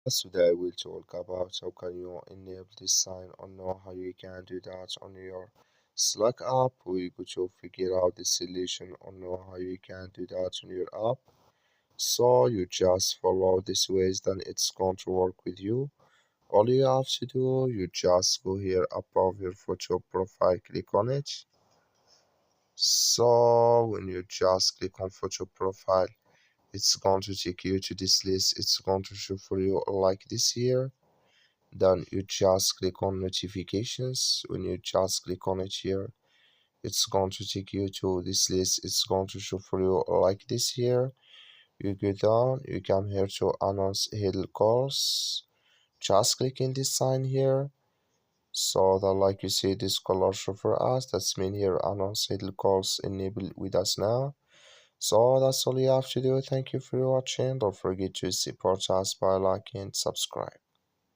Today we'll talk about how can you enable this sign or know how you can do that on your Slack app. We go to figure out the solution or know how you can do that on your app. So you just follow this ways, then it's going to work with you. All you have to do, you just go here above your photo profile, click on it. So when you just click on photo profile, it's going to take you to this list. It's going to show for you like this here. Then you just click on notifications. When you just click on it here, it's going to take you to this list. It's going to show for you like this here. You go down, you come here to announce Huddle calls. Just click in this sign here. So that like you see this color show for us. That's mean here announce Huddle calls enabled with us now. So that's all you have to do. Thank you for watching. Don't forget to support us by liking and subscribe.